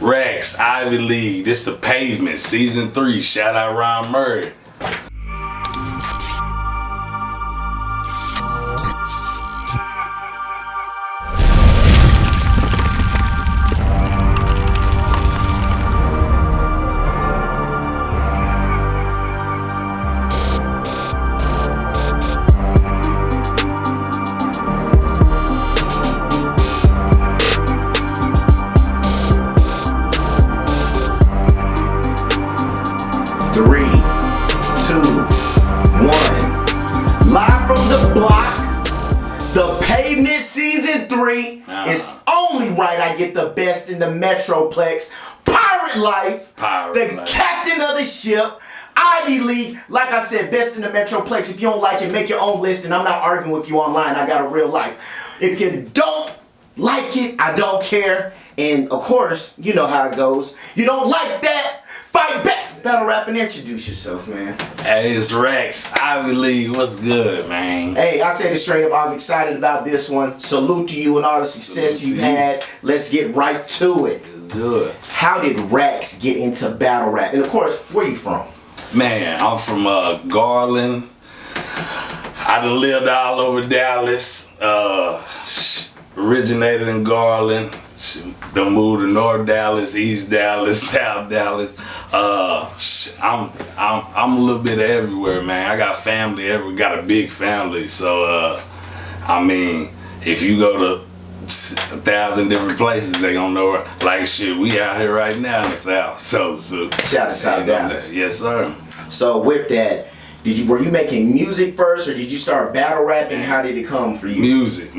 Raccs, Ivy League. This the Pavement, season 3. Shout out Ron Murray. Three, 2, 1. Live from the block, the Pavement season 3. It's only right I get the best in the Metroplex. Pirate life, captain of the ship, Ivy League. Like I said, best in the Metroplex. If you don't like it, make your own list, and I'm not arguing with you online. I got a real life. If you don't like it, I don't care. And of course, you know how it goes. You don't like that, fight back. Battle rap and introduce yourself, man. Hey, it's Raccs, Ivy League. What's good, man? Hey, I said it straight up. I was excited about this one. Salute to you and all the success you had. Let's get right to it. It's good. How did Raccs get into battle rap? And of course, where you from? Man, I'm from Garland. I done lived all over Dallas. Originated in Garland. Done moved to North Dallas, East Dallas, South Dallas. I'm a little bit everywhere, man. I got family got a big family. So I mean, if you go to 1,000 different places, they gonna know. Like shit, we out here right now in the South. So shout out to South Dallas. Yes, sir. So with that, were you making music first, or did you start battle rapping? How did it come for you? Music.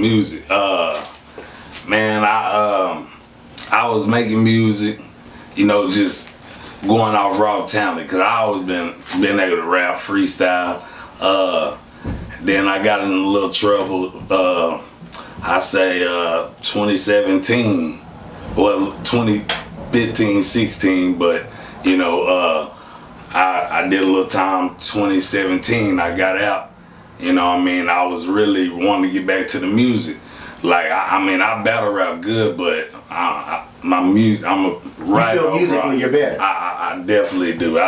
Man, I was making music, you know, just going off raw talent, cause I always been able to rap, freestyle. Then I got in a little trouble. I say 2017, well 2015, 16, but you know, I did a little time 2017. I got out. You know what I mean? I was really wanting to get back to the music. Like, I mean, I battle rap good, but my music, I'm a writer. You feel musically you're better? I definitely do.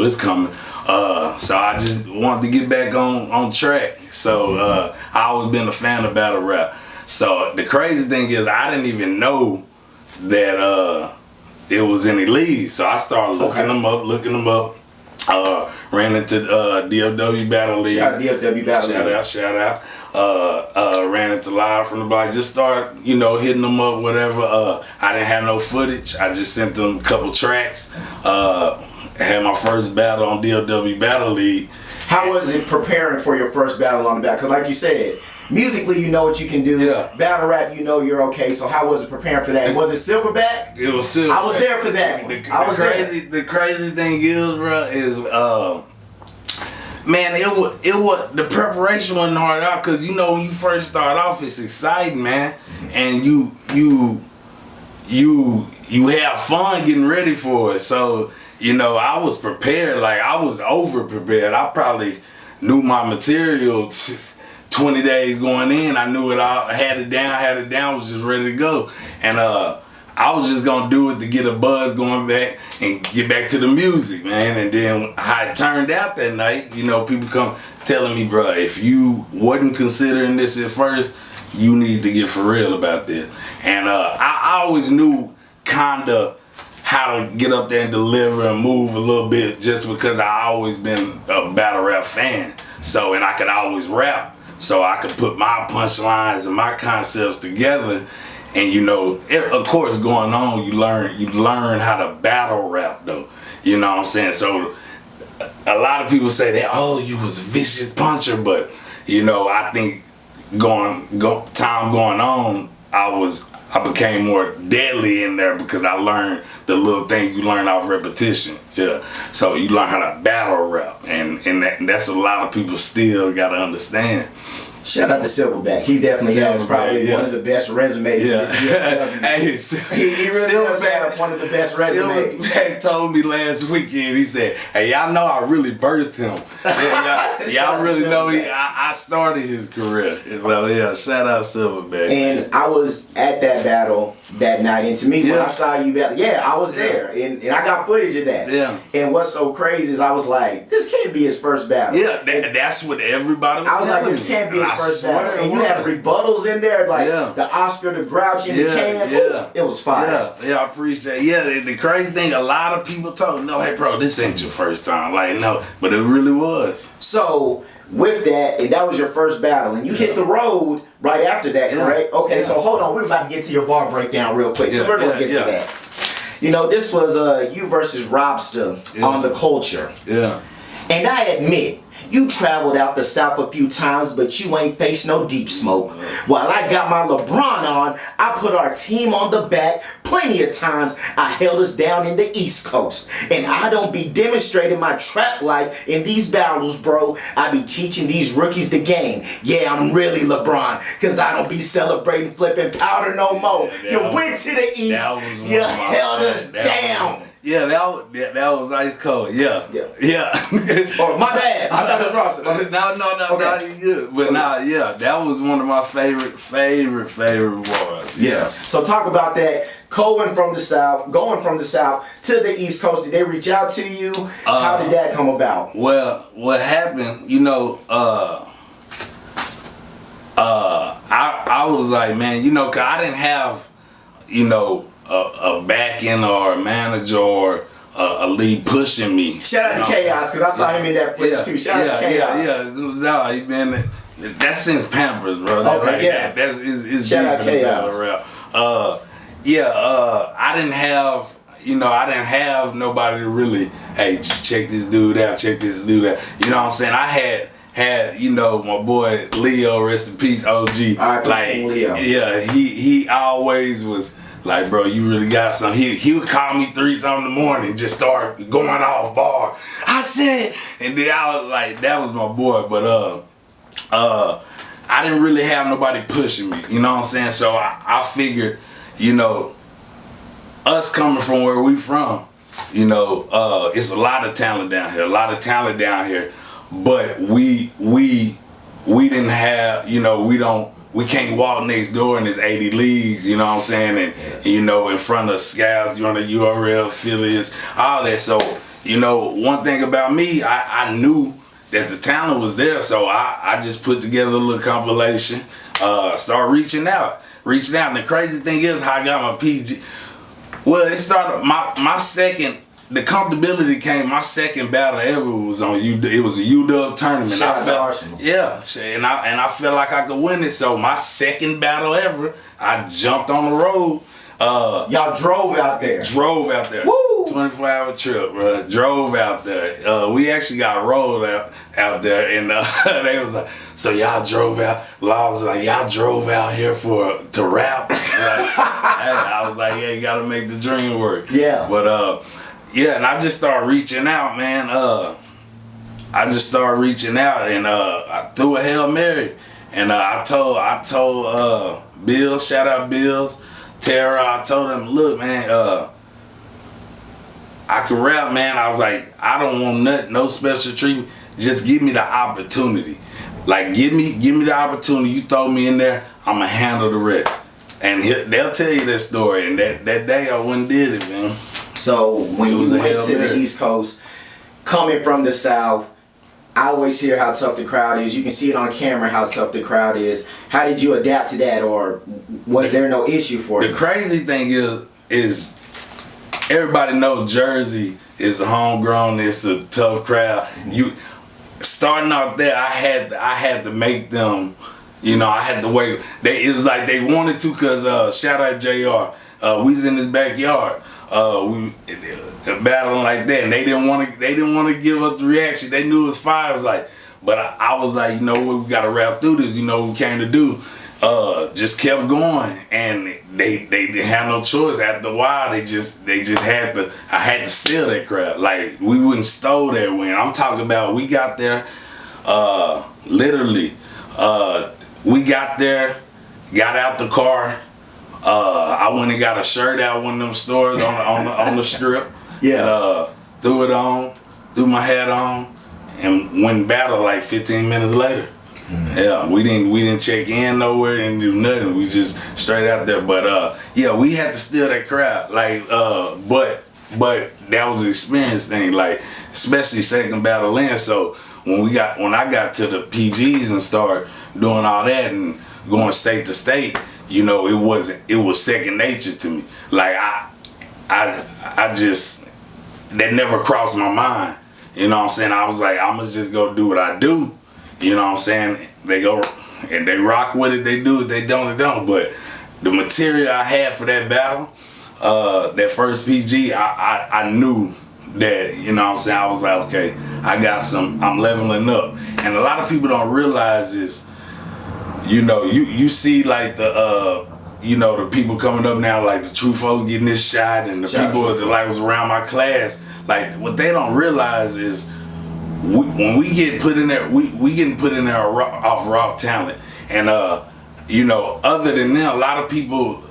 It's coming. So I just wanted to get back on track. So I always been a fan of battle rap. So the crazy thing is, I didn't even know that it was any leagues. So I started looking them up. Ran into DFW Battle League. Shout out DFW Battle League. Shout out. Ran into Live from the Block. Just started, you know, hitting them up, whatever. I didn't have no footage. I just sent them a couple tracks. Had my first battle on DFW Battle League. How was it preparing for your first battle on the back? Because like you said, musically you know what you can do. Yeah. Battle rap, you know you're okay. So how was it preparing for that? Was it Silverback? It was Silverback. I was there for that. The crazy thing is, bro, is man, it was the preparation wasn't hard out, because you know when you first start off, it's exciting, man, and you have fun getting ready for it. So you know, I was prepared. Like, I was over prepared. I probably knew my material 20 days going in. I knew it all. I had it down, was just ready to go. And I was just gonna do it to get a buzz going back and get back to the music, man. And then how it turned out that night, you know, people come telling me, bro, if you wasn't considering this at first, you need to get for real about this. And I always knew kinda how to get up there and deliver and move a little bit, just because I always been a battle rap fan. So, and I could always rap, so I could put my punchlines and my concepts together. And you know, of course, going on, you learn how to battle rap, though. You know what I'm saying? So a lot of people say that, oh, you was a vicious puncher, but you know, I think time going on, I became more deadly in there, because I learned the little things you learn off repetition. Yeah. So you learn how to battle rap, and that's a lot of people still gotta understand. Shout out to Silverback. He definitely has probably one of the best resumes. Yeah. Hey, he really does have one of the best resumes. Silverback told me last weekend, he said, hey, y'all know I really birthed him. Y'all really know I started his career. Well, yeah, shout out Silverback. And I was at that battle that night. And to me, when I saw you, I was there, and I got footage of that. Yeah. And what's so crazy is I was like, this can't be his first battle. Yeah, that's what everybody was I was like, telling this can't be his I first swear battle. And you had rebuttals in there, like the Oscar, the Grouch, and the Can. Ooh, it was fire. Yeah, I appreciate it. Yeah, the crazy thing, a lot of people told me, no, hey, bro, this ain't your first time. Like, no, but it really was. So, with that, and that was your first battle, and you hit the road right after that, correct? Okay, so hold on, we're about to get to your bar breakdown real quick. We're going to get to that. You know, this was you versus Robster on the Culture. Yeah. And I admit, you traveled out the South a few times, but you ain't faced no deep smoke. While I got my LeBron on, I put our team on the back. Plenty of times I held us down in the East Coast. And I don't be demonstrating my trap life in these battles, bro. I be teaching these rookies the game. Yeah, I'm really LeBron, because I don't be celebrating flipping powder no more. You went to the East, you held us down. Yeah, that was ice cold. Yeah. Oh, my bad. I thought it was Robster. No, you good. But that was one of my favorite bars. Yeah. So talk about that. Going from the South to the East Coast. Did they reach out to you? How did that come about? Well, what happened, you know, I was like, man, you know, 'cause I didn't have, you know, a backing or a manager or a lead pushing me. Shout out to Chaos, because I saw him in that footage too. Shout out to Chaos. No, he been that's since Pampers, bro. That's shout out Chaos. I didn't have nobody to really, hey, check this dude out, check this dude out. You know what I'm saying? I had you know, my boy Leo, rest in peace, OG. Like Leo. Yeah, he always was like, bro, you really got something. He would call me 3-something in the morning, just start going off bar. I said, and then I was like, that was my boy. But I didn't really have nobody pushing me. You know what I'm saying? So I figured, you know, us coming from where we from, you know, it's a lot of talent down here. But we didn't have, you know, we can't walk next door and there's 80 leagues, you know what I'm saying? And, you know, in front of scouts, you know, the URL affiliates, all that. So, you know, one thing about me, I knew that the talent was there. So I just put together a little compilation, start reaching out. And the crazy thing is how I got my PG. Well, it started, my second, the comfortability came, my second battle ever was on it was a UW tournament. Shout out to Arsenal. Yeah, and I felt like I could win it. So my second battle ever, I jumped on the road. Y'all drove out there. Woo! 24-hour trip, bro. Drove out there. We actually got rolled out there, and they was like, so y'all drove out. Law was like, y'all drove out here to rap. I was like, yeah, you gotta make the dream work. Yeah. But yeah, and I just started reaching out, man. I just started reaching out, and I threw a Hail Mary, and I told Bills, shout out Bills, Tara. I told him, look, man, I can rap, man. I was like, I don't want nothing, no special treatment. Just give me the opportunity. Like, give me the opportunity. You throw me in there, I'ma handle the rest. And they'll tell you that story. And that day I went and did it, man. So when you went to the East Coast, coming from the South, I always hear how tough the crowd is. You can see it on camera how tough the crowd is. How did you adapt to that, or was there no issue for you? The crazy thing is everybody knows Jersey is homegrown. It's a tough crowd. You starting out there, I had to make them. You know, I had to wait. It was like they wanted to, cause shout out JR. We was in his backyard. We battling like that, and they didn't want to give up the reaction. They knew it was fire. I was like, but I was like, you know what, we gotta rap through this. You know what we came to do. Just kept going, and they had no choice. After a while, they just had to. I had to steal that crowd. Like, we wouldn't stole that win. I'm talking about, we got there, literally. We got there, got out the car. I went and got a shirt out one of them stores on the strip. Yeah. And, threw it on, threw my hat on, and went and battled like 15 minutes later. Yeah, we didn't check in nowhere and do nothing. We just straight out there. But yeah, we had to steal that crowd. Like but that was an experience thing. Like especially second battle in. So when I got to the PGs and started doing all that and going state to state, you know, it was second nature to me. Like I just, that never crossed my mind. You know what I'm saying? I was like, I'm gonna just go do what I do. You know what I'm saying? They go and they rock with it, they do it, they don't. But the material I had for that battle, that first PG, I knew that, you know what I'm saying? I was like, okay, I'm leveling up. And a lot of people don't realize is, you know, you see like the, you know, the people coming up now, like the true folks getting this shot and the people that like was around my class, like what they don't realize is when we get put in there, we getting put in there off raw talent. And, you know, other than them, a lot of people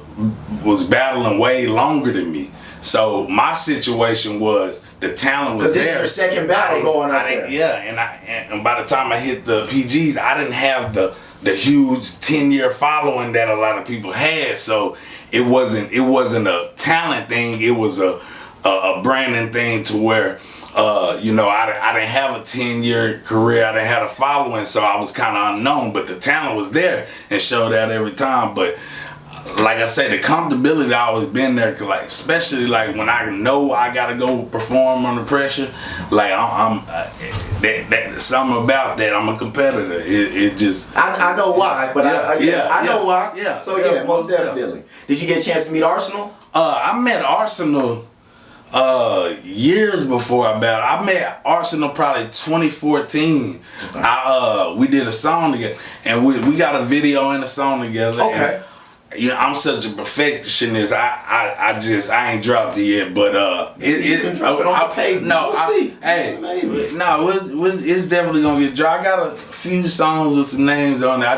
was battling way longer than me. So my situation was the talent was there. Because this is your second battle going up there. Yeah, and by the time I hit the PGs, I didn't have the huge 10-year following that a lot of people had. So it wasn't a talent thing. It was a branding thing to where, you know, I didn't have a 10-year career. I didn't have a following, so I was kind of unknown. But the talent was there and showed out every time. But like I said, the comfortability always been there. Like especially like when I know I gotta go perform under pressure. Like I'm that something about that. I'm a competitor. It just I know why, but I know why. Yeah. So yeah, most definitely. Did you get a chance to meet Arsenal? I met Arsenal years before I battled. I met Arsenal probably 2014. Okay. We did a song together, and we got a video and a song together. Okay. And, you know, I'm such a perfectionist. I ain't dropped it yet, but you can drop it on the page. No, it's definitely gonna get dropped. I got a few songs with some names on it. I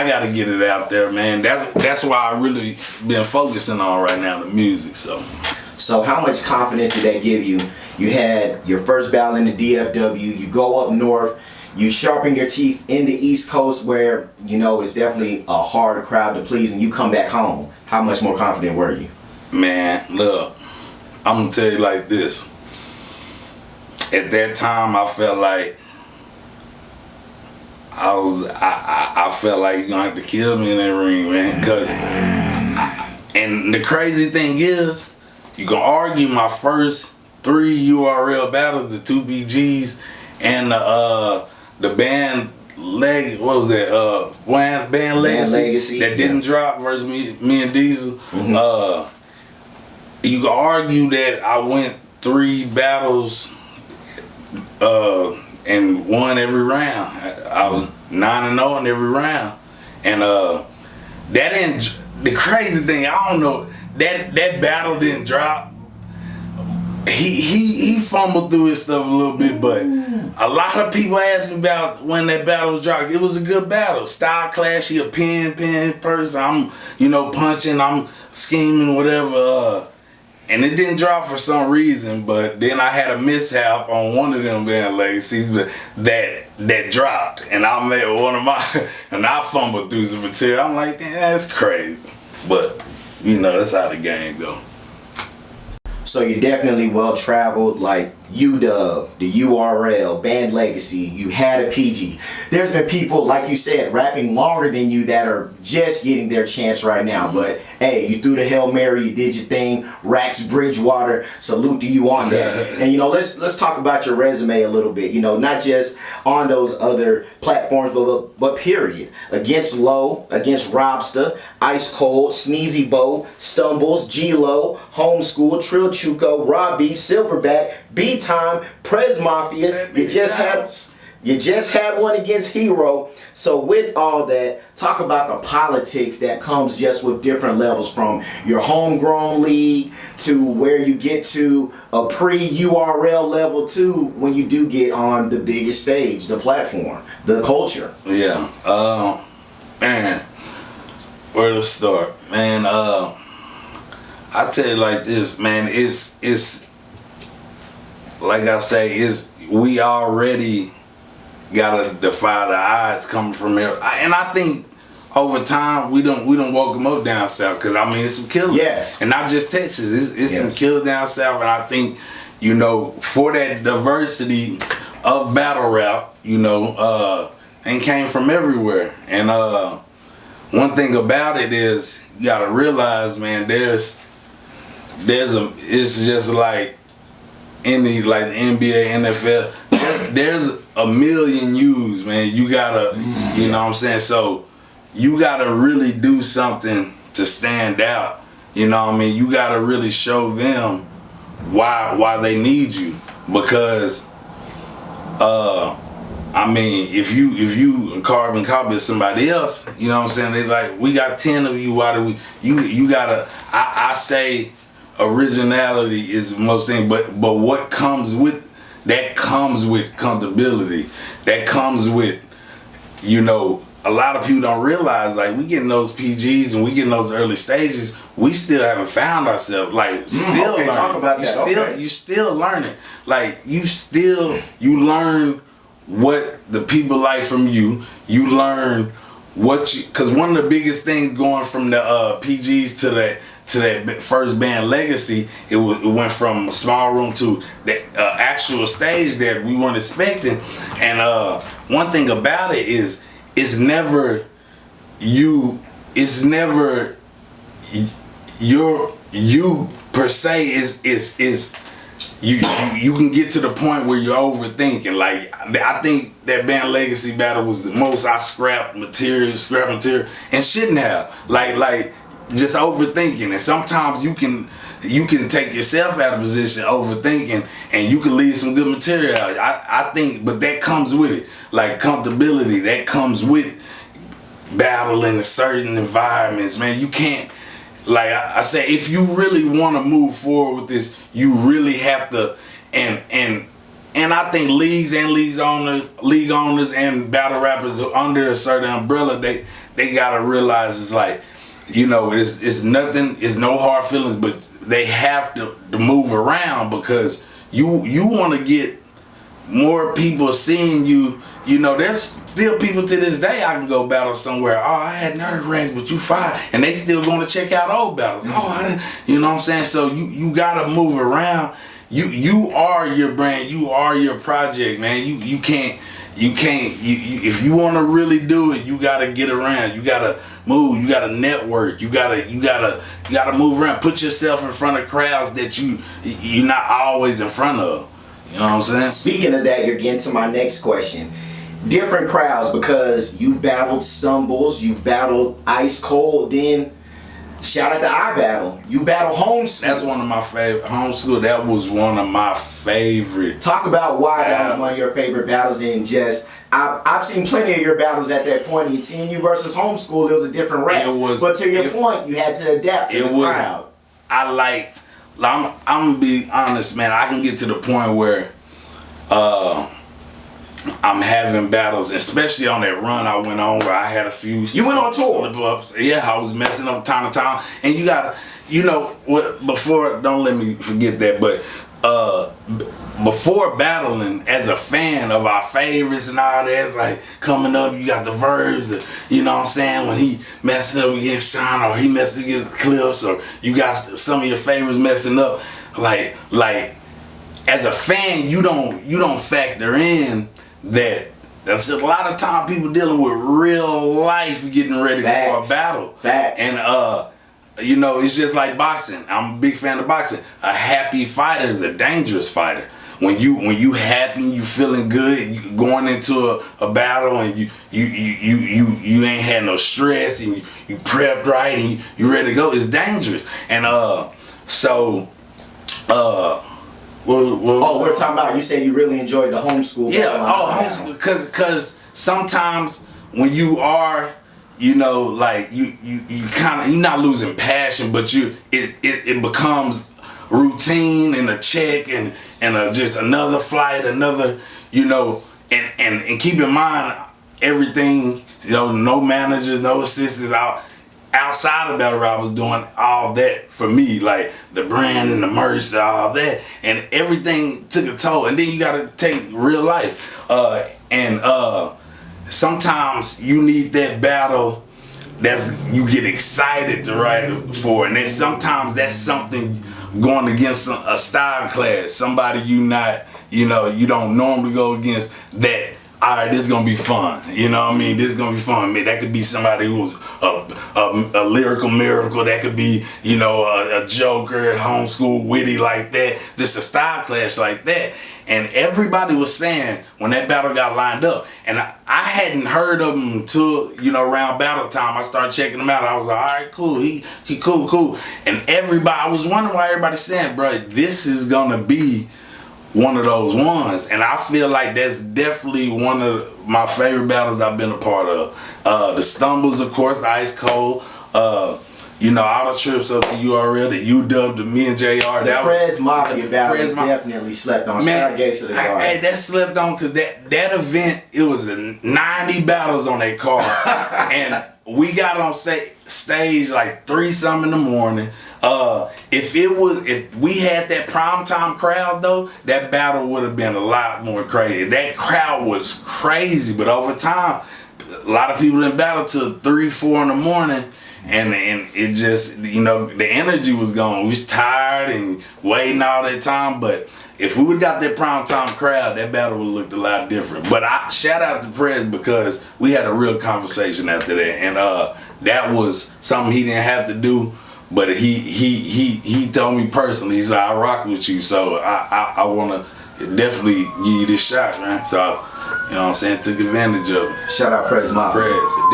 gotta get it out there, man. That's why I really been focusing on right now, the music. So how much confidence did that give you? You had your first battle in the DFW. You go up north. You sharpen your teeth in the East Coast where, you know, it's definitely a hard crowd to please, and you come back home. How much more confident were you? Man, look, I'm gonna tell you like this. At that time, I felt like I felt like you're gonna have to kill me in that ring, man. And the crazy thing is, you can argue my first 3 URL battles, the 2 BGs, and the band what was that? Band Legacy that didn't drop versus me and Diesel. Mm-hmm. You can argue that I went 3 battles and won every round. I was 9-0 in every round, and that didn't. The crazy thing, I don't know, that battle didn't drop. He fumbled through his stuff a little bit, but a lot of people ask me about when that battle was dropped. It was a good battle. Style clash, he a pin person. I'm, you know, punching, I'm scheming, whatever. And it didn't drop for some reason, but then I had a mishap on one of them band legacies that dropped. And I made one of my, and I fumbled through some material. I'm like, that's crazy. But, you know, that's how the game go. So you're definitely well traveled, like UW, the URL, Band Legacy, you had a PG. There's been people, like you said, rapping longer than you that are just getting their chance right now. But hey, you threw the Hail Mary, you did your thing. Raccs, Bridgewater, salute to you on that. And you know, let's talk about your resume a little bit. You know, not just on those other platforms, but period. Against Low, against Robster, Ice Cold, Sneezy Bo, Stumbles, G-Lo, Homeschool, Trill Chuko, Robbie, Silverback, B-Time, Prez Mafia. You just had one against Hero. So with all that, talk about the politics that comes just with different levels, from your homegrown league to where you get to a pre-URL level too when you do get on the biggest stage, the platform, the culture. Yeah. Man, where to start? Man, I tell you like this, man, it's like I say, we already gotta defy the odds coming from here. And I think over time we don't woke them up down south, because I mean it's some killers. Yes. And not just Texas, it's some killers down south, and I think, you know, for that diversity of battle rap, you know, and came from everywhere. And one thing about it is you gotta realize, man, it's just like any, like the NBA, NFL, there's a million U's, man. You gotta, you know what I'm saying? So you gotta really do something to stand out. You know what I mean? You gotta really show them why they need you, because I mean, if you carbon copy of somebody else, you know what I'm saying? They like, we got 10 of you. Why do we? You gotta. I say originality is most thing, but what comes with that comes with comfortability. That comes with, you know, a lot of people don't realize, like, we getting those PGs and we getting those early stages, we still haven't found ourselves. Like, still learning. Talk about that. You still learning. Like, you learn what the people like from you. You learn because one of the biggest things going from the PGs to that first band legacy, it went from a small room to the actual stage that we weren't expecting. And one thing about it is, it's never you per se. Is you can get to the point where you're overthinking. Like, I think that band legacy battle was the most I scrapped material, and shouldn't have. Like just overthinking. And sometimes you can take yourself out of position overthinking, and you can leave some good material out. I think, but that comes with it. Like comfortability, that comes with battling in certain environments, man. You can't, like I say, if you really want to move forward with this, you really have to, and I think league owners and battle rappers under a certain umbrella, they gotta realize, it's like, you know, it's nothing, it's no hard feelings, but they have to move around, because you want to get more people seeing you. You know, there's still people to this day I can go battle somewhere. Oh, I had nerve Raccs, but you fired, and they still going to check out old battles. Oh, I didn't, you know what I'm saying? So you gotta move around. You are your brand. You are your project, man. You can't. If you want to really do it, you gotta get around. You gotta move. You gotta network. You gotta move around. Put yourself in front of crowds that you're not always in front of. You know what I'm saying? Speaking of that, you're getting to my next question. Different crowds, because you battled Stumbles, you've battled Ice Cold, then shout out to I Battle. You battle Homeschool. That's one of my favorite. Homeschool, that was one of my favorite. Talk about why that was one of your favorite battles, and just I've seen plenty of your battles at that point, and seeing you versus Homeschool, it was a different Raccs. But to your point, you had to adapt to the crowd. I'm gonna be honest, man. I can get to the point where I'm having battles, especially on that run I went on where I had a few. You went on tour. Slip-ups. Yeah, I was messing up time to time, and you gotta, you know, what? Before, don't let me forget that, but before battling, as a fan of our favorites and all that, it's like coming up, you got the verbs, you know what I'm saying, when he messing up against Sean, or he messing against Clips, or you got some of your favorites messing up, like as a fan, you don't factor in that. That's a lot of time people dealing with real life getting ready for a battle. Facts. And you know, it's just like boxing. I'm a big fan of boxing. A happy fighter is a dangerous fighter. When you happy, you feeling good, you going into a battle, and you ain't had no stress, and you prepped right, and you ready to go, it's dangerous. And we're talking about, you said you really enjoyed the Homeschool. Yeah, Homeschool, because sometimes when you are, you know, like you kind of, you're not losing passion, but it becomes routine and a check and just another flight, another, you know, and keep in mind everything, you know, no managers, no assistants outside of battle rap was doing all that for me, like the brand and the merch, all that, and everything took a toll. And then you gotta take real life, And sometimes you need that battle you get excited to write for, and then sometimes that's something going against a style class, somebody you don't normally go against, that all right, this is gonna be fun. You know what I mean? This is gonna be fun. Man, that could be somebody who's a lyrical miracle. That could be, a joker, homeschool, witty like that. Just a style clash like that. And everybody was saying when that battle got lined up, and I hadn't heard of him until, around battle time. I started checking him out. I was like, all right, cool. He cool. And I was wondering why everybody's saying, bro, this is gonna be one of those ones. And I feel like that's definitely one of my favorite battles I've been a part of. The Stumbles, of course, the Ice Cold, all the trips up to URL, the UW, the me and JR. The Prez Mafia battle definitely slept on. Man, hey, that slept on because that event, it was 90 battles on that card. And we got on stage like 3-something in the morning. If we had that primetime crowd though, that battle would have been a lot more crazy. That crowd was crazy, but over time, a lot of people didn't battle till 3-4 in the morning, and it just, the energy was gone. We was tired and waiting all that time, but if we would have got that primetime crowd, that battle would have looked a lot different. But I shout out to Prez because we had a real conversation after that, and that was something he didn't have to do. But he told me personally, he said, I rock with you, so I want to definitely give you this shot, man. So, you know what I'm saying, took advantage of it. Shout out Prez Mafia.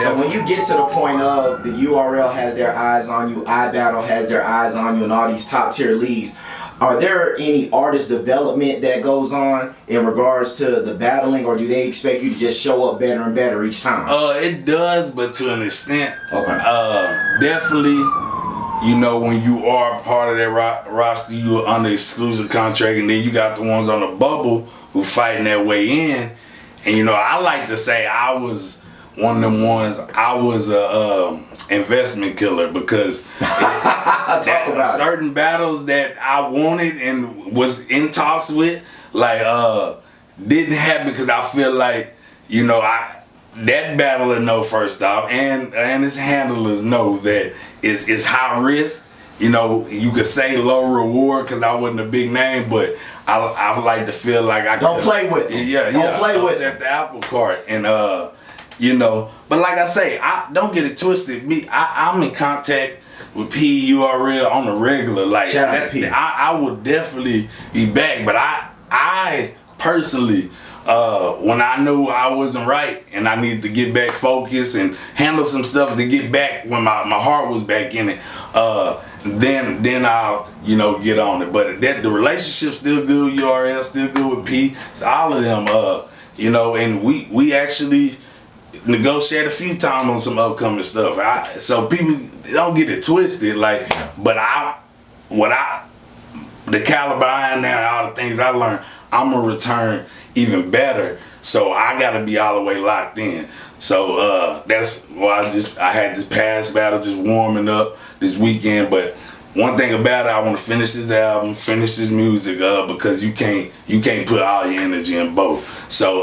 So when you get to the point of the URL has their eyes on you, iBattle has their eyes on you, and all these top tier leagues, are there any artist development that goes on in regards to the battling, or do they expect you to just show up better and better each time? It does, but to an extent. Okay. Definitely. When you are part of that roster, you are under exclusive contract, and then you got the ones on the bubble who fighting their way in. And I like to say I was one of them ones. I was a investment killer because certain battles that I wanted and was in talks with, didn't happen because I feel like that battler know first off, and his handlers know that it's high risk. You could say low reward because I wasn't a big name, but I like to feel like I don't play with it. Don't play with it at the apple cart, and But like I say, I don't get it twisted. I'm in contact with PURL on the regular. Shout out to P. I would definitely be back, but I personally. When I knew I wasn't right and I needed to get back focused and handle some stuff to get back when my heart was back in it, then I'll get on it. But the relationship's still good with URL, still good with P. So all of them, and we actually negotiate a few times on some upcoming stuff. So people don't get it twisted, the caliber I am now, all the things I learned, I'm gonna return even better, so I gotta be all the way locked in. So that's why I had this past battle just warming up this weekend. But one thing about it, I want to finish this album, finish this music, because you can't put all your energy in both. So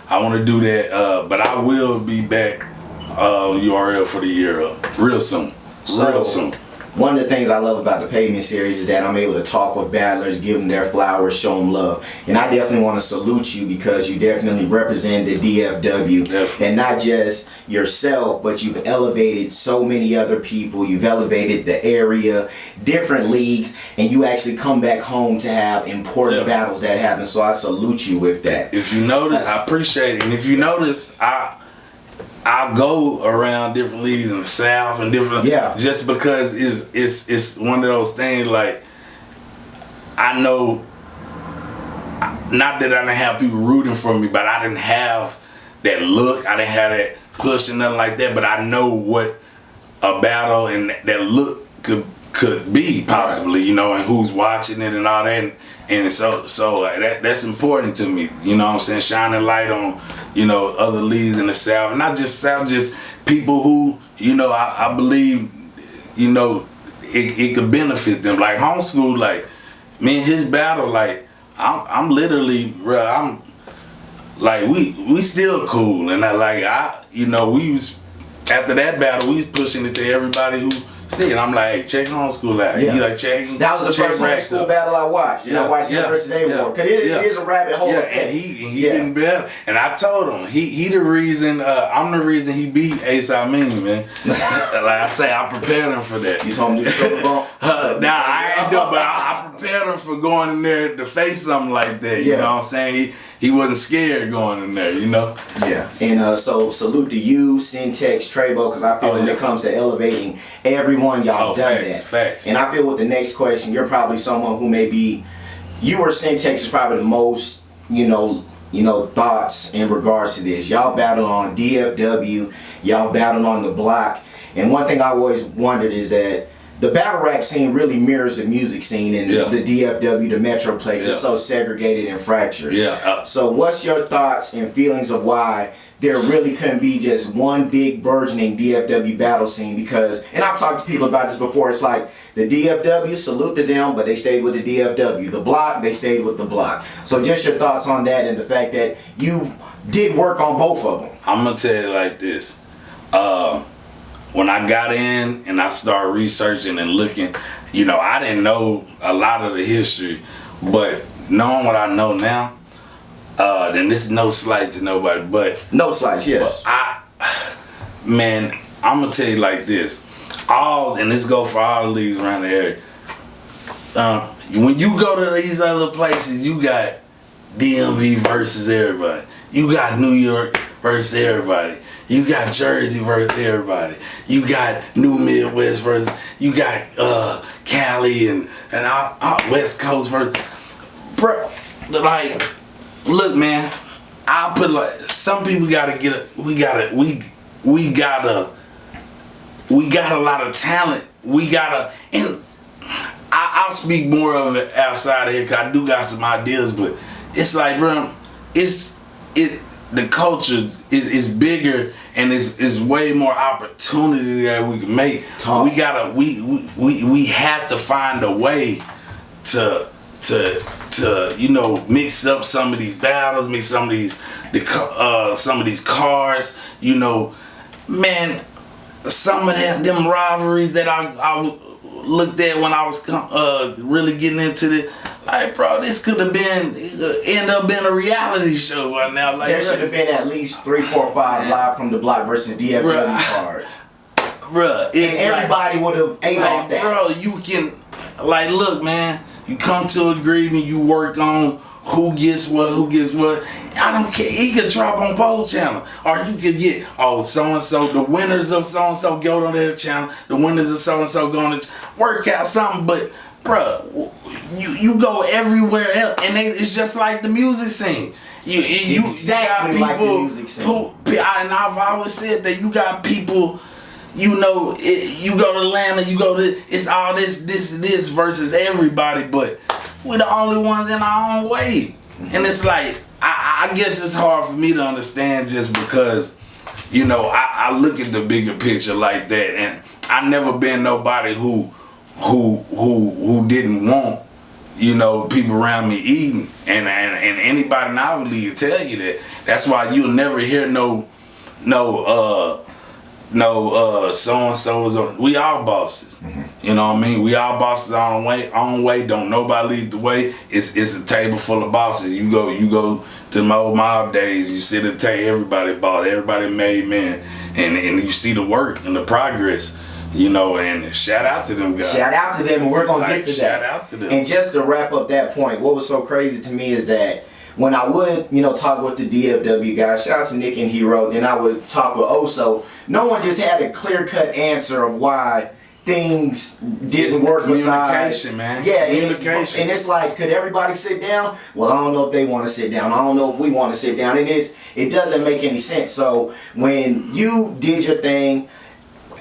I want to do that, but I will be back URL for the year real soon. Real soon. One of the things I love about the Pavement series is that I'm able to talk with battlers, give them their flowers, show them love. And I definitely want to salute you because you definitely represent the DFW. And not just yourself, but you've elevated so many other people. You've elevated the area, different leagues, and you actually come back home to have important battles that happen. So I salute you with that. If you notice, I appreciate it. And if you notice, I'll go around different leagues in the South and different, just because it's one of those things. I know, not that I didn't have people rooting for me, but I didn't have that look. I didn't have that push and nothing like that. But I know what a battle and that look could be possibly, and who's watching it and all that. And so that's important to me, what I'm saying? Shining light on, other leagues in the South. And not just South, just people who, I believe, it could benefit them. Like homeschool, me and his battle, I'm literally, bro, like we still cool, and we was after that battle, we was pushing it to everybody who see it. I'm like, hey, check homeschool out. Yeah. You like check. That was the first homeschool battle I watched. I watched him versus A-War. Because it is a rabbit hole. Yeah, and he getting better. And I told him he the reason. I'm the reason he beat OSAMA, man. Like I say, I prepared him for that. You told him to do the shoulder bump. I ain't do, but I prepared him for going in there to face something like that. You know what I'm saying? He wasn't scared going in there, you know? Yeah. And so salute to you, Syntex, Trebo, because I feel when it comes to elevating everyone, y'all done that. Facts. And I feel with the next question, you're probably someone who may be, you or Syntex is probably the most, thoughts in regards to this. Y'all battle on DFW, y'all battle on the block. And one thing I always wondered is that the battle rap scene really mirrors the music scene, and the DFW, the Metroplex, is so segregated and fractured. So what's your thoughts and feelings of why there really couldn't be just one big burgeoning DFW battle scene? Because, and I've talked to people about this before, it's like the DFW, salute to them, but they stayed with the DFW. The block, they stayed with the block. So just your thoughts on that and the fact that you did work on both of them. I'm going to tell you like this. When I got in and I started researching and looking, I didn't know a lot of the history, but knowing what I know now, then this is no slight to nobody, but... No slight, yes. Man, I'm going to tell you like this. And this go for all the leagues around the area. When you go to these other places, you got DMV versus everybody. You got New York versus everybody. You got Jersey versus everybody. You got New Midwest versus, you got Cali and West Coast versus, bro, like, look, man, I'll put some people gotta get we got a lot of talent. And I'll speak more of it outside of here because I do got some ideas, but it's like, bro, the culture is bigger and is way more opportunity that we can make. We have to find a way to mix up some of these battles, mix some of these cars, man. Some of them rivalries that I looked at when I was really getting into it. Like, bro, this could have end up being a reality show right now. Like, there should have been at least 3, 4, 5 live from the block versus DFW cards. Bruh, and everybody would have ate off that. Bro, you can, look, man, you come to an agreement, you work on who gets what. I don't care. He could drop on Pole Channel. Or you could get, so-and-so, the winners of so-and-so go on their channel, the winners of so-and-so go on the work out something, but bro, you go everywhere else, and it's just like the music scene. Exactly like the music scene. And I've always said that you got people, you go to Atlanta, it's all this versus everybody, but we're the only ones in our own way. And it's like, I guess it's hard for me to understand just because, I look at the bigger picture like that, and I never been nobody who didn't want, people around me eating, and anybody in our league tell you that. That's why you'll never hear no so-and-so's. We all bosses. You know what I mean? We all bosses our own way. Don't nobody lead the way. It's a table full of bosses. You go to my old mob days, you sit at the table, everybody boss, everybody made men. And you see the work and the progress, and shout out to them guys. Shout out to them, and we're gonna get to that. Shout out to them. And just to wrap up that point, what was so crazy to me is that when I would, talk with the DFW guys, shout out to Nick and Hero, then I would talk with Oso, no one just had a clear-cut answer of why things didn't work besides communication, man. Yeah, communication. And it's like, could everybody sit down? Well, I don't know if they want to sit down. I don't know if we want to sit down. It doesn't make any sense. So when you did your thing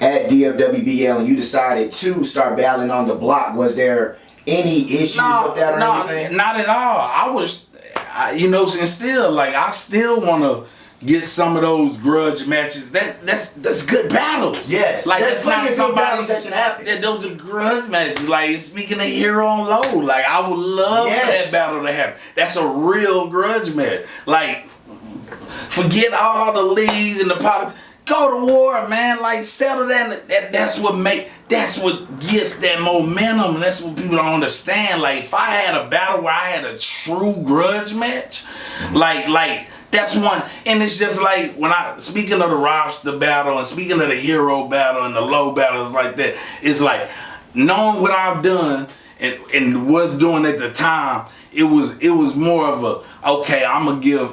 at DFWBL and you decided to start battling on the block, was there any issues with that or anything? Not at all. I was, and still, I still want to, get some of those grudge matches. That's good battles. Yes, like there's plenty of good battles that should happen. Yeah, those are grudge matches. Like speaking of Hero on Low, like I would love for that battle to happen. That's a real grudge match. Like forget all the leagues and the politics. Go to war, man. Like settle that. That's what gets that momentum. And that's what people don't understand. Like if I had a battle where I had a true grudge match, like that's one. And it's just like when speaking of the Robster battle and speaking of the Hero battle and the Low battles like that, it's like knowing what I've done and was doing at the time. It was more of a okay. I'm gonna give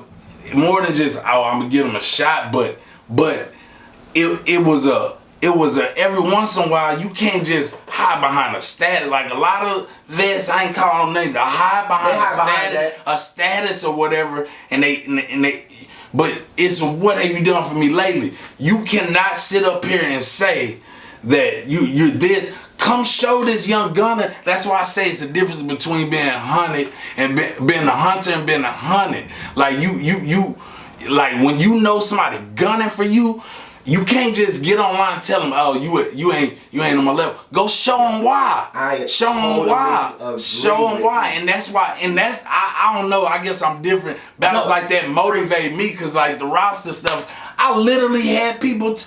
more than just I'm gonna give them a shot, but. It was a every once in a while you can't just hide behind a status. Like a lot of vets, I ain't calling them names, they hide behind a status or whatever, and they but it's what have you done for me lately? You cannot sit up here and say that you're this. Come show this young gunner. That's why I say it's the difference between being hunted and being a hunter and being a hunted. Like you like when you know somebody gunning for you. You can't just get online and tell them, oh, you ain't on my level. Go show them why. Show them why. Show them why. And that's why. And that's I don't know. I guess I'm different. Battles like that motivate me because like the Robster stuff. I literally had people.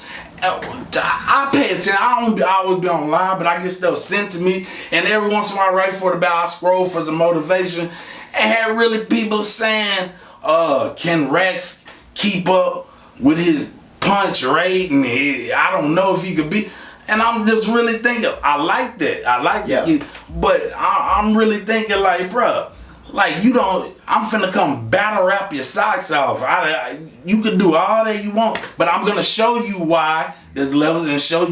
I pay attention. I don't always be online, but I get stuff sent to me. And every once in a while, right for the battle, I scroll for some motivation. And had really people saying, "Can Raccs keep up with his punch rate, and I don't know if he could be," and I'm just really thinking, I like that. I like it, but I'm really thinking like, bruh, like I'm finna come battle rap your socks off. You can do all that you want, but I'm gonna show you why there's levels and show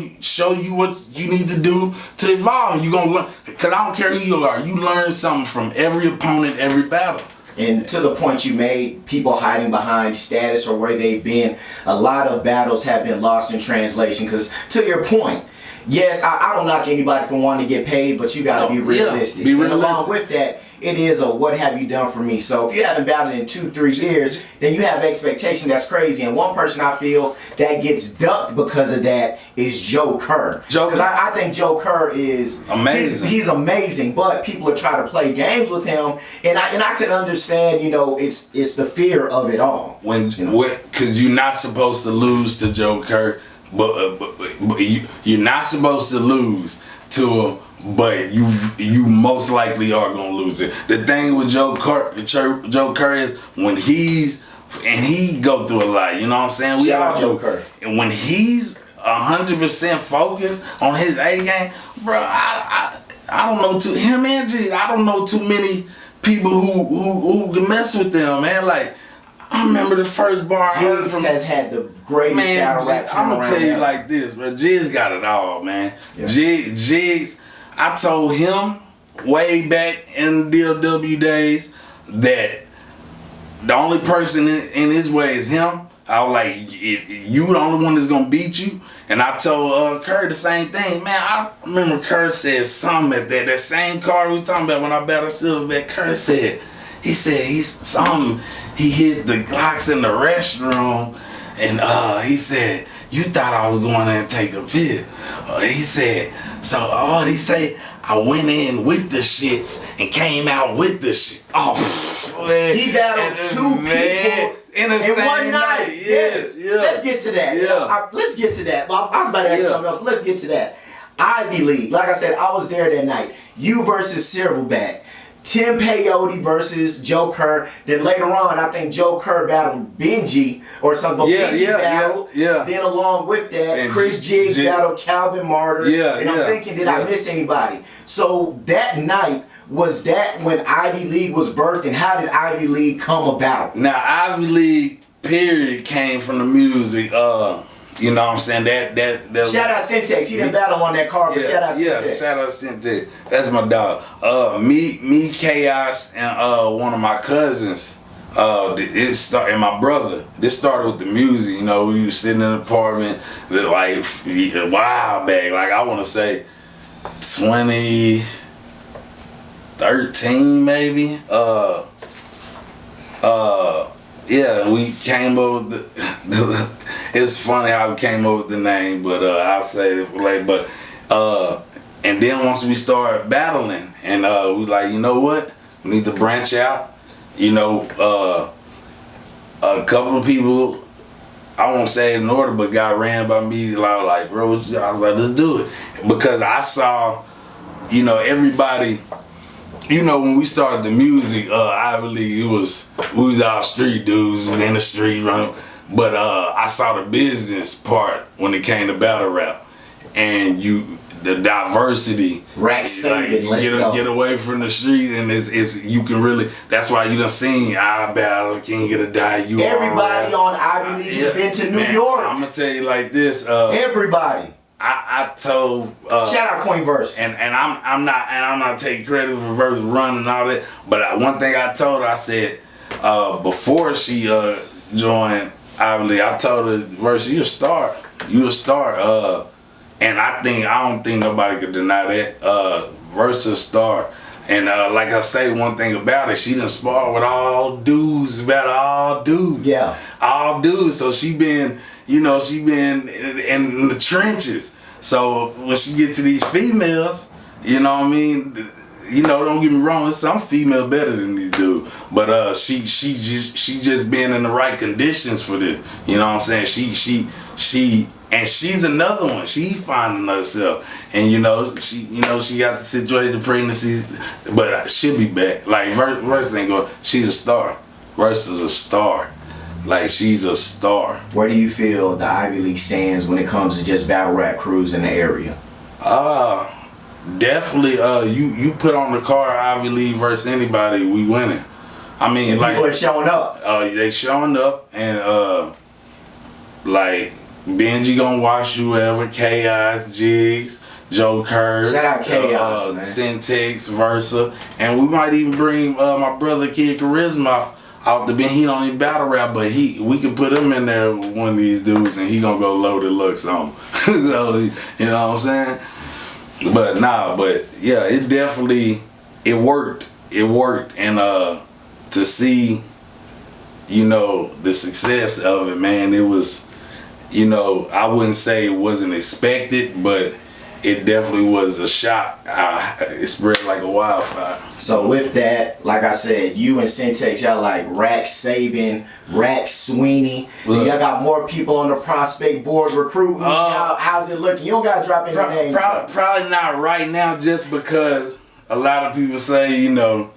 you what you need to do to evolve. And you gonna learn, cause I don't care who you are. You learn something from every opponent, every battle. And to the point you made, people hiding behind status or where they've been, a lot of battles have been lost in translation. Because to your point, yes, I don't knock anybody for wanting to get paid, but you got to be realistic. Be realistic. And along with that, it is a what have you done for me. So if you haven't battled in 2-3 years, then you have expectation that's crazy. And one person I feel that gets ducked because of that is Joe Kerr. Because I think Joe Kerr is amazing. He's amazing, but people are trying to play games with him, and I could understand. It's the fear of it all. Because you're not supposed to lose to Joe Kerr, but you're not supposed to lose to him. But you most likely are gonna lose it. The thing with Joe Kerr is when he go through a lot. You know what I'm saying? Shout out Joe Kerr. And when he's 100% focused on his A game, bro, I don't know him and G. I don't know too many people who can mess with them, man. Like I remember the first bar I heard from has had the greatest battle rap. I'm gonna tell you like this, bro. Jiggs got it all, man. Yeah. Jiggs. I told him way back in the DLW days that the only person in his way is him. I was like, you the only one that's gonna beat you. And I told Kerr the same thing. Man, I remember Kerr said something at that same card we were talking about when I battled Silverback. Kerr said, he hit the Glocks in the restroom, and he said, you thought I was going there and take a piss. He said, he say, I went in with the shits and came out with the shit. Oh, man. He battled two people in one night. Yes. Yeah. Let's get to that. Yeah. Let's get to that. I was about to ask something else. Let's get to that. Ivy League. Like I said, I was there that night. You versus Silverback. Tim Peyote versus Joe Kerr. Then later on, I think Joe Kerr battled Benji or something. Benji battled. Yeah. Then along with that, and Chris Jiggs battled Calvin Martyr. And I'm thinking, did I miss anybody? So that night, was that when Ivy League was birthed, and how did Ivy League come about? Now, Ivy League, period, came from the music. You know what I'm saying? That shout out Syntax. He didn't battle on that card, but shout out Syntax. Yeah, shout out Syntax. That's my dog. Me, Chaos, and one of my cousins. And my brother. This started with the music. You know, we was sitting in an apartment, like a while back. Like I want to say 2013 maybe. yeah, we came up with the it's funny how we came up with the name, but I'll say it later. But and then once we started battling, and we like, you know what, we need to branch out. You know, a couple of people, I won't say it in order, but got ran by me. Like, bro, I was like, let's do it, because I saw, you know, everybody. You know, when we started the music, I believe we was all street dudes, we was in the street running. But I saw the business part when it came to battle rap, and the diversity. Raccs, like, get away from the street, and it's you can really. That's why you done seen I battle, King Get a Die. Everybody on Ivy League has been to New York. I'm gonna tell you like this. Everybody. I told shout out Queen Verse, and I'm not taking credit for Verse Run and all that, but one thing I told her, I said before she joined Ivy League, I told her, Verse, you a star, and I don't think nobody could deny that. Verse a star, and like I say, one thing about it, she done spar with all dudes, yeah, all dudes, so she been in the trenches. So when she get to these females, you know what I mean? You know, don't get me wrong, there's some female better than these dudes. But she just been in the right conditions for this. You know what I'm saying? And she's another one. She finding herself. And she got the situation, the pregnancies, but she'll be back. Like Verse ain't going, she's a star. Verse is a star. Like, she's a star. Where do you feel the Ivy League stands when it comes to just battle rap crews in the area? Definitely. You put on the card Ivy League versus anybody, we winning. I mean, and like, people are showing up. They showing up, and like Benji gonna watch you ever, Chaos, Jigs, Joe Kerr, shout out Chaos, man. Syntax, Versa, and we might even bring my brother Kid Charisma out the bench. He don't even battle rap, but we can put him in there with one of these dudes, and he gonna go load the looks on. So, you know what I'm saying? But yeah, it definitely worked. It worked, and to see, you know, the success of it, man, it was, you know, I wouldn't say it wasn't expected, but it definitely was a shock. It spread like a wildfire. So with that, like I said, you and Syntax, y'all like Raccs, Sabin, Raccs, Sweeney. Y'all got more people on the prospect board recruiting. How's it looking? You don't got to drop any names. Probably not right now, just because a lot of people say, you know,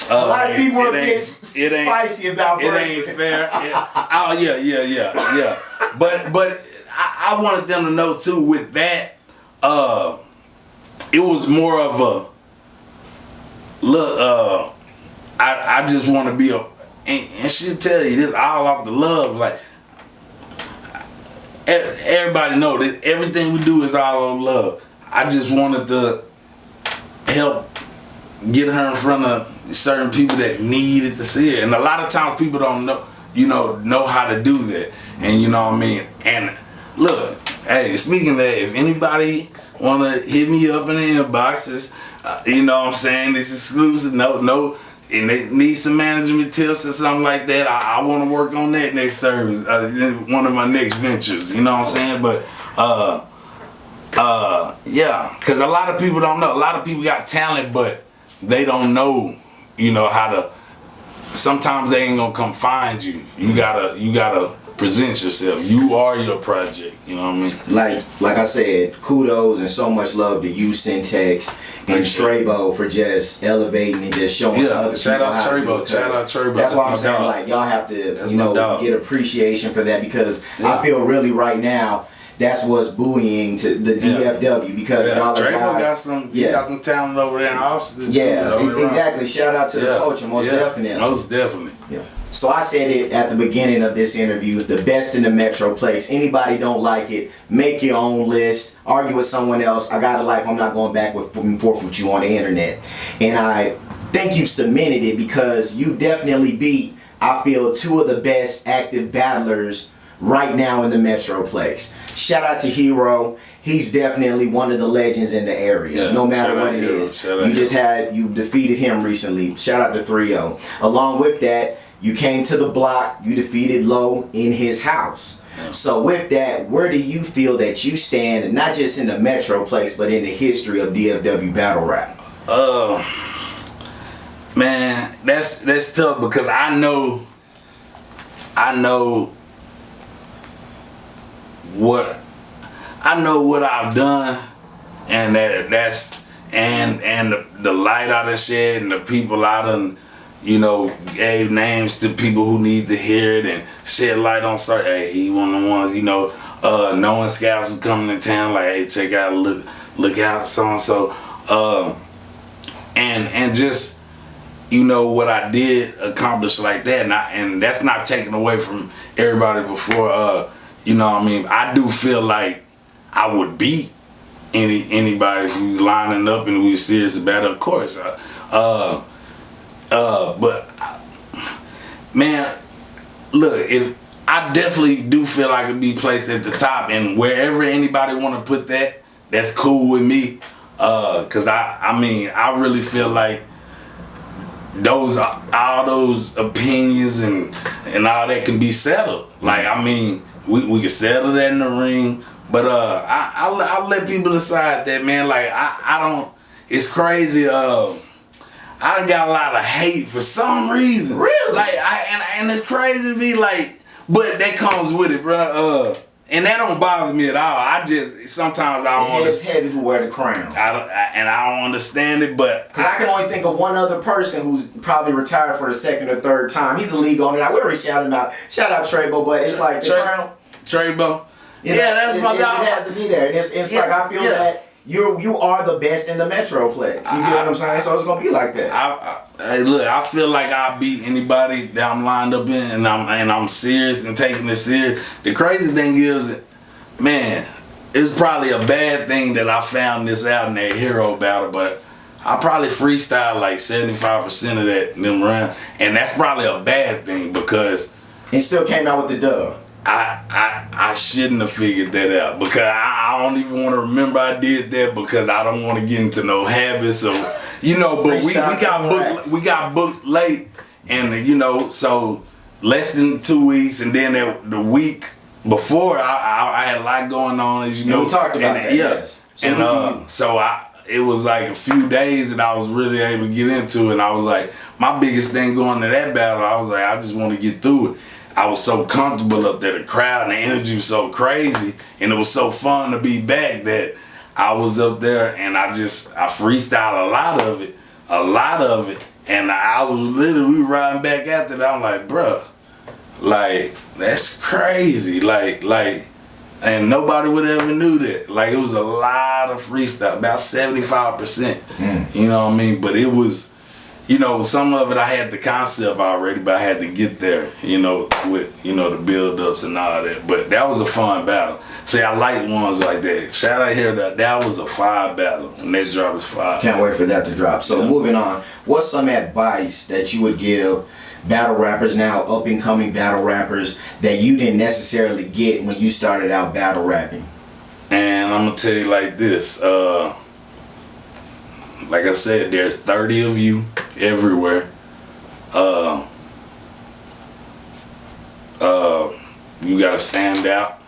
a lot of people are getting spicy about it. Ain't fair. Yeah. But I wanted them to know too, with that, it was more of a look. I just want to be and she'll tell you this all off the love. Like, everybody know that everything we do is all on love. I just wanted to help get her in front of certain people that needed to see it, and a lot of times people don't know how to do that, and you know what I mean. And look, hey, speaking of that, if anybody wanna hit me up in the inboxes, you know what I'm saying, it's exclusive, no, and they need some management tips or something like that, I want to work on that next service, one of my next ventures, you know what I'm saying. But yeah, because a lot of people don't know. A lot of people got talent, but they don't know, you know, how to. Sometimes they ain't gonna come find you. You gotta present yourself. You are your project. You know what I mean? Like I said, kudos and so much love to you, Syntax, and Trebo for just elevating and just showing other people shout out how to do it. Shout out Trebo. That's why I'm saying, like, y'all have to, get appreciation for that, because I feel really right now that's what's buoying to the DFW, because y'all are guys. Got some talent over there in Austin. Yeah, exactly. Shout out to the culture, most definitely. Most definitely. Yeah. So I said it at the beginning of this interview, the best in the Metroplex. Anybody don't like it, make your own list, argue with someone else. I got a life, I'm not going back and forth with you on the internet. And I think you've cemented it, because you definitely beat, I feel, two of the best active battlers right now in the Metroplex. Shout out to Hero. He's definitely one of the legends in the area, no matter what it is. You defeated him recently. Shout out to 3-0. Along with that, You came to the block. You defeated Low in his house. So with that, where do you feel that you stand, not just in the Metroplex, but in the history of DFW battle rap? Man, that's tough because I know what I've done, and that's the light I done shed, and the people I done, gave names to people who need to hear it and shed light on certain. Hey, he one of the ones, knowing scouts who coming to town, like, hey, check out, look out, so and so, and just what I did accomplish like that, and that's not taken away from everybody before. I do feel like I would beat anybody who's lining up and who's serious about it, of course. But man, look, if I definitely do feel I could be placed at the top, and wherever anybody want to put that, that's cool with me. Cause I really feel like all those opinions and all that can be settled. Like, we can settle that in the ring, but I'll let people decide that, man. Like, I don't. It's crazy. I done got a lot of hate for some reason. Really? Like, and it's crazy to be like, but that comes with it, bro. And that don't bother me at all. I just sometimes I don't. It's heavy who wear the crown. I don't understand it, but because I can only think of one other person who's probably retired for the second or third time. He's a league owner. We already shouted him out. Shout out Trebo, but it's like the crown. Trebo. Yeah, that's my dog. It has to be there. And it's like I feel that you are the best in the Metroplex. You get what I'm saying? So it's gonna be like that. Look, I feel like I beat anybody that I'm lined up in, and I'm serious and taking it serious. The crazy thing is, man, it's probably a bad thing that I found this out in that hero battle, but I probably freestyle like 75% of them rounds, and that's probably a bad thing because it still came out with the dub. I shouldn't have figured that out because I don't even want to remember I did that because I don't want to get into no habits of, but we got booked late, and so less than 2 weeks, and then the week before I had a lot going on, as you know. We talked about that. Yes. It was like a few days that I was really able to get into it, and I was like, my biggest thing going to that battle, I was like, I just want to get through it. I was so comfortable up there, the crowd and the energy was so crazy, and it was so fun to be back that I was up there and I freestyled a lot of it, and I was literally riding back after that. I'm like, bruh, like, that's crazy, like, and nobody would ever knew that. Like, it was a lot of freestyle, about 75%, you know what I mean? But it was, some of it I had the concept already, but I had to get there, with, the build-ups and all that. But that was a fun battle. See, I like ones like that. Shout out here, that was a fire battle, and that drop was fire. Can't wait for that to drop. So moving on, what's some advice that you would give battle rappers now, up-and-coming battle rappers, that you didn't necessarily get when you started out battle rapping? And I'm going to tell you like this. Like I said, there's 30 of you everywhere. You gotta stand out.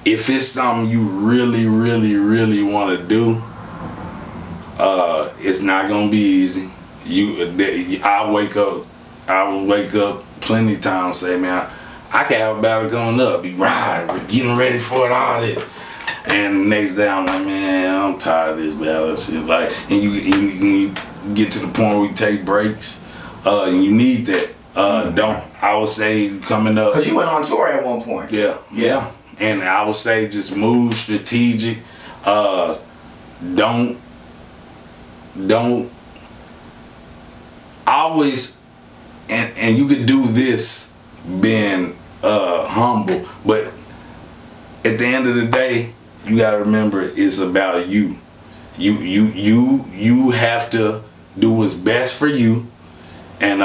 If it's something you really, really, really want to do, it's not gonna be easy. I wake up plenty of times, say, man, I can have a battle coming up, be getting ready for it, all this. And the next day I'm like, man, I'm tired of this battle shit. Like, and you get to the point where you take breaks, and you need that. I would say coming up. Cause you went on tour at one point. Yeah. And I would say just move strategic. Don't always, and you could do this being humble, but at the end of the day, you gotta remember it's about you. You have to do what's best for you, and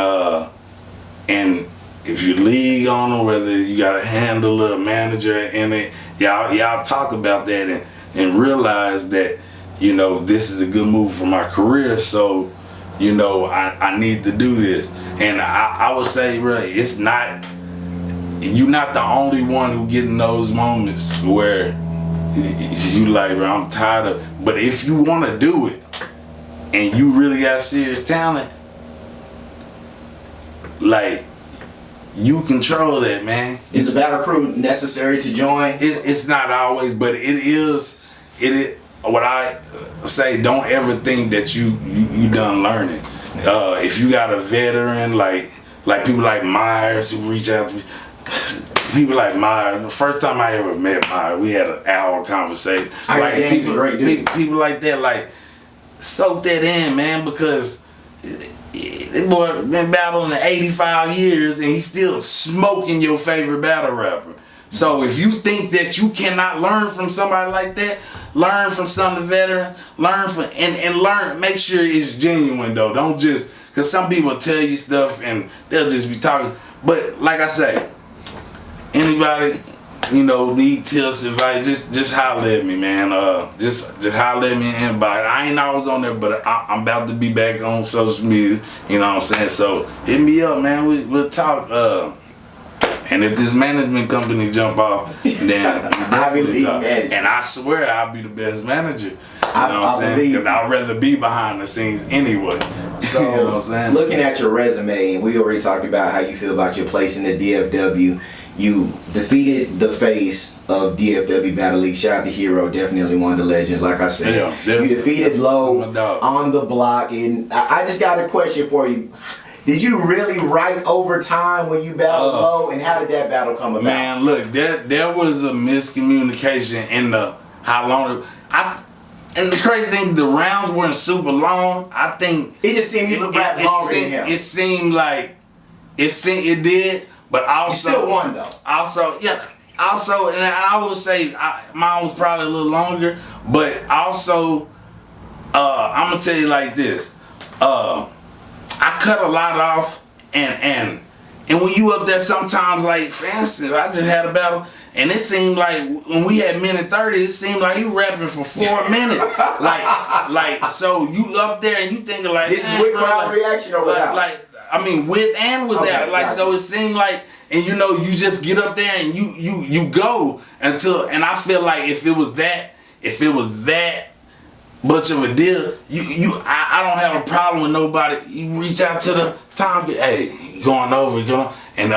if you league owner, whether you got a handler, a manager in it, y'all talk about that and realize that this is a good move for my career. So I need to do this. And I would say, really, it's not. You're not the only one who getting those moments where you like, bro, I'm tired of. But if you want to do it, and you really got serious talent, like, you control that, man. Is a battle crew necessary to join? It's not always, but it is. What I say, don't ever think that you done learning. If you got a veteran like people like Myers who reach out to me, people like Myers. The first time I ever met Myers, we had an hour conversation. Like he's a great dude. People like that, like, soak that in, man, because that boy been battling 85 years and he's still smoking your favorite battle rapper. So if you think that you cannot learn from somebody like that, learn from some of the veterans, learn from and learn. Make sure it's genuine though. Don't just, because some people tell you stuff and they'll just be talking. But like I say, anybody, need tips, advice, just holler at me, man. Just holler at me and anybody. I ain't always on there, but I'm about to be back on social media. You know what I'm saying? So hit me up, man. We'll talk. And if this management company jump off, then I believe that. And I swear I'll be the best manager. You know what I'm saying? Because I'd rather be behind the scenes anyway. So, you know what I'm saying? Looking at your resume, and we already talked about how you feel about your place in the DFW. You defeated the face of DFW Battle League. Shout out to Hero, definitely one of the legends, like I said. Yeah, you defeated Low on the block. And I just got a question for you. Did you really write overtime when you battled Low, and how did that battle come about? Man, look, there was a miscommunication in the how long and the crazy thing, the rounds weren't super long. I think it just seemed you could rap longer than him. It seemed like it did, but also you still won though. Also, and I would say mine was probably a little longer, but also I'm gonna tell you like this. I cut a lot off, and when you up there sometimes, like, for instance, I just had a battle, and it seemed like when we had minute 30, it seemed like he rapping for 4 minutes. like so you up there and you thinking like, this is with crowd reaction or without? With and without. Okay, like, so it seemed like, and you just get up there and you go until, and I feel like if it was that much of a deal, I don't have a problem with nobody. You reach out to the time, hey, going over, and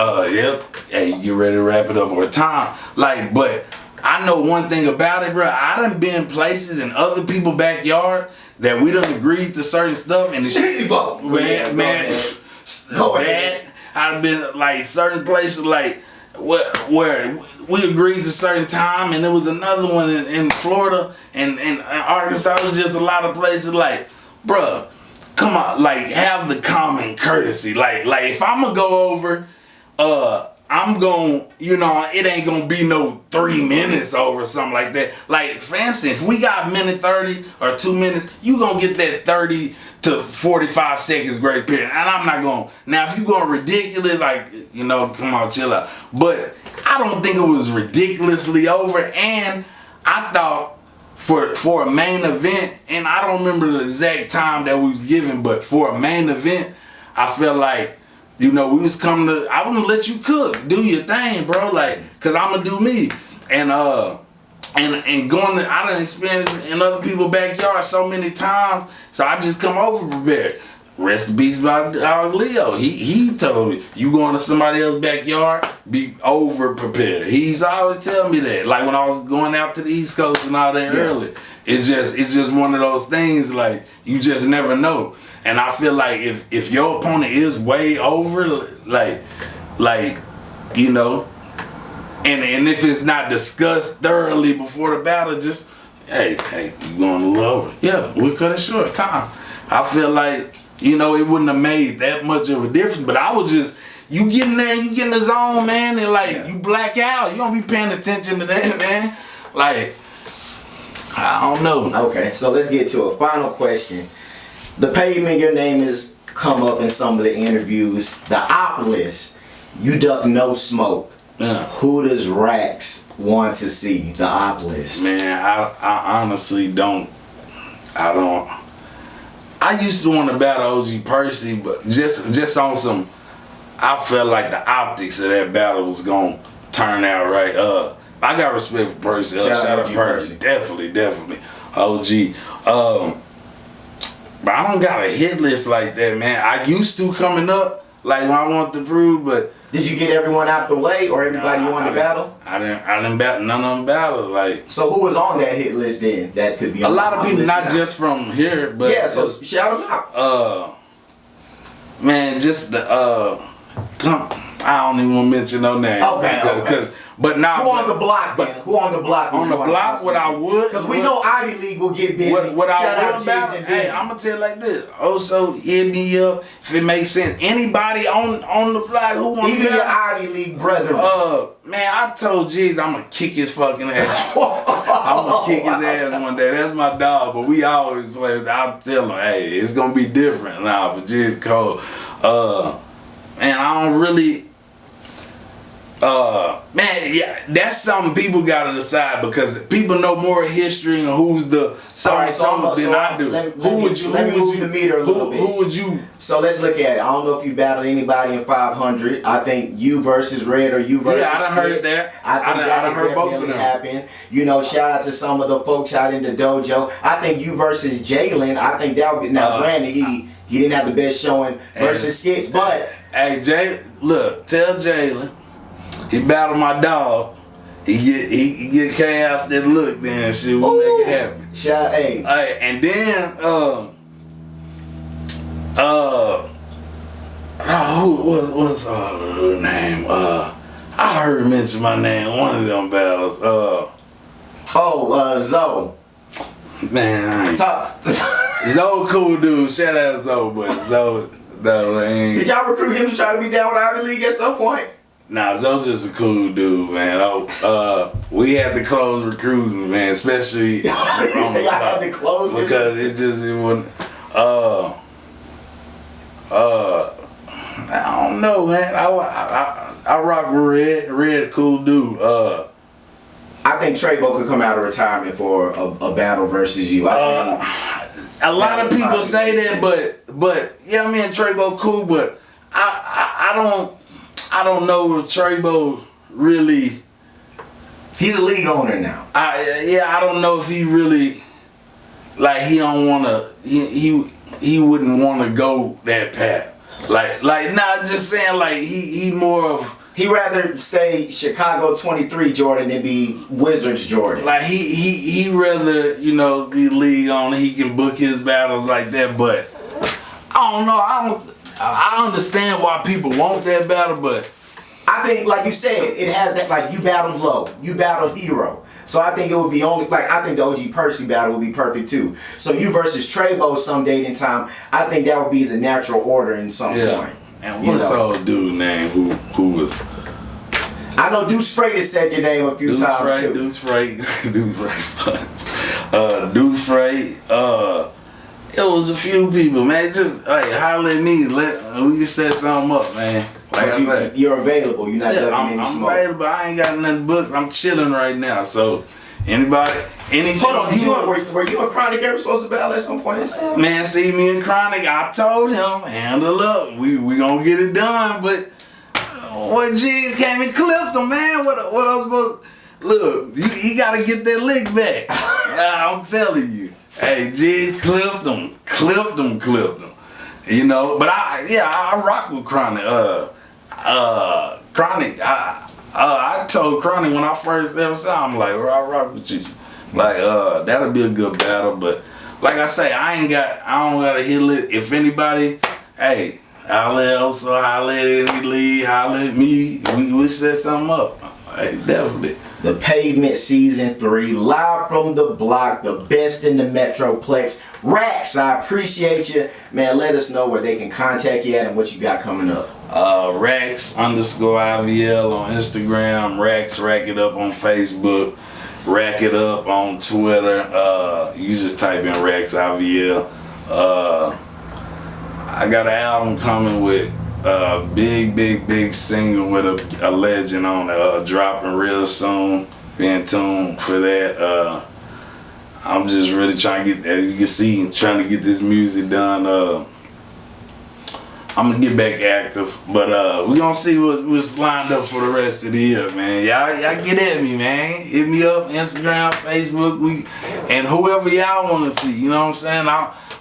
hey, you get ready to wrap it up or time. Like, but I know one thing about it, bro. I done been places in other people's backyard that we done agreed to certain stuff, and the shit, man, go ahead. I've been like certain places like where we agreed to certain time, and there was another one in Florida and Arkansas. It was just a lot of places like, bruh, come on, like, have the common courtesy. Like if I'm gonna go over, I'm gonna, it ain't gonna be no 3 minutes over or something like that. Like, for instance, if we got minute 30 or 2 minutes, you gonna get that 30 to 45 seconds grace period. And I'm not going, now if you going ridiculous, like, come on, chill out. But I don't think it was ridiculously over. And I thought for a main event, and I don't remember the exact time that we was given, but for a main event, I felt like, we was coming to, I wouldn't let you cook, do your thing, bro, like, cause I'ma do me. And going to, I done experienced in other people's backyard so many times, so I just come over prepared. Rest in peace about Leo. He told me, you going to somebody else's backyard, be over prepared. He's always telling me that. Like when I was going out to the East Coast and all that early. It's just one of those things, like, you just never know. And I feel like if your opponent is way over, like and if it's not discussed thoroughly before the battle, just, hey, you going a little over? Yeah, we'll cut it short. Time. I feel like, it wouldn't have made that much of a difference, but I was just, you get in there, you get in the zone, man, and you black out. You don't be paying attention to that, man. Like, I don't know. Okay, so let's get to a final question. The Pavement, your name has come up in some of the interviews. The op list, you duck no smoke. Yeah. Who does Raccs want to see? The op list. Man, I honestly don't. I I used to want to battle OG Percy, but just on some, I felt like the optics of that battle was gonna turn out right. I got respect for Percy. Shout out to Percy. Definitely. OG. But I don't got a hit list like that, man. I used to coming up, like when I wanted to prove, but did you get everyone out the way, or everybody you wanted to battle? I didn't battle none of them battle. Like, so who was on that hit list then? That could be a lot of people, not just from here, but yeah. So shout them out. Man, just the I don't even want to mention no name. Okay. But now, who on the block then? Who on the block? On the block, what I would, because we know Ivy League will get busy. What I would battle, hey, I'm gonna tell you like this. Also, hit me up if it makes sense. Anybody on the block who wants even your Ivy League brother. Man, I told G's I'm gonna kick his fucking ass. I'm gonna kick his ass one day. That's my dog. But we always play. I'll tell him, hey, it's gonna be different now. But G's cold. Man, I don't really. Man, yeah, that's something people gotta decide because people know more history and who's the than I do. Let me move the meter a little bit. Who would you? So let's look at it. I don't know if you battled anybody in 500. I think you versus Red or you versus I done heard that. I think that could definitely happen. You know, shout out to some of the folks out in the dojo. I think you versus Jalen. I think that would be now. Granted, he didn't have the best showing versus Skits, but hey, Jay, look, tell Jalen. He battled my dog. He get chaos that look, then shit, we make it happen. Shout hey. And then what's her name? I heard her mention my name one of them battles. Zoe. Man, Zoe cool dude. Shout out Zoe, but Zoe ain't. Did y'all recruit him to try to be down with Ivy League at some point? Nah, Zoe's just a cool dude, man. We had to close recruiting, man, especially y'all had to close because it wasn't. I don't know, man. I rock with Red, cool dude. I think Trebo could come out of retirement for a battle versus you. I think a lot of people say that, but yeah, I mean Trebo cool, but I don't know if Trebo really. He's a league owner now. I don't know if he really, like, he don't wanna. He wouldn't want to go that path. Like not just saying like he more of. He rather stay Chicago 23 Jordan than be Wizards Jordan. Like he rather be league owner. He can book his battles like that, but I don't know. I understand why people want that battle, but I think, like you said, it has that, like, you battled low, you battled hero. So I think it would be I think the OG Percy battle would be perfect too. So you versus Trebo some date and time, I think that would be the natural order in some point. And what's old dude name who was? I know Deuce Freight has said your name a few times too. Deuce Freight. It was a few people, man. Just holler at me. We can set something up, man. Like you're available. You're not ducking any smoke. I'm available. I ain't got nothing booked. I'm chilling right now. So anybody, anything. Hold on. Were you and Chronic ever supposed to battle at some point in time? Man, see me and Chronic. I told him, handle up. We gonna get it done. But what G's came and clipped him, man. What I was supposed to look? He gotta get that lick back. I'm telling you. Hey, G's clipped him. But I rock with Chronic. Chronic. I told Chronic when I first ever saw him, like, I rock with you. Like, that'll be a good battle. But like I say, I don't got a hit list. If anybody, hey, holla at Oso, holla at any league, holla at me. We set something up. Hey, definitely. The Pavement Season 3, live from the block, the best in the Metroplex. Raccs, I appreciate you. Man, let us know where they can contact you at and what you got coming up. Raccs_IVL on Instagram, Raccs Rack It Up on Facebook, Rack It Up on Twitter. You just type in Raccs IVL. I got an album coming with big single with a legend on it, dropping real soon. Be in tune for that. I'm just really trying to get, as you can see, trying to get this music done. I'm gonna get back active, but we gonna see what's lined up for the rest of the year, man. Y'all get at me, man. Hit me up, Instagram, Facebook, and whoever y'all wanna see. You know what I'm saying?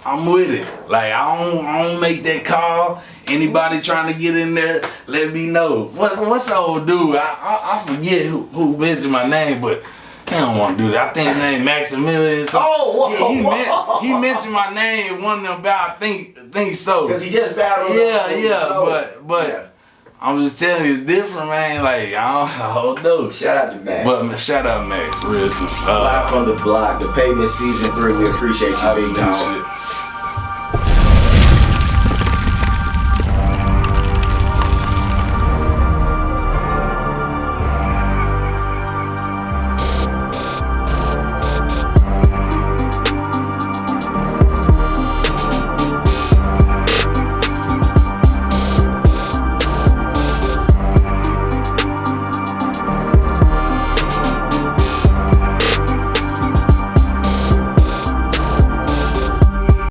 I'm with it. Like I don't make that call. Anybody trying to get in there, let me know. What's the old dude? I forget who mentioned my name, but I don't want to do that. I think his name Maximilian. Oh, he mentioned my name. One of them about I think so. Cause he just battled. But I'm just telling you, it's different, man. Like I don't know. Shout out to Max. But shout out Max, real. Live from the block, the Pavement season 3. We appreciate you, big dog.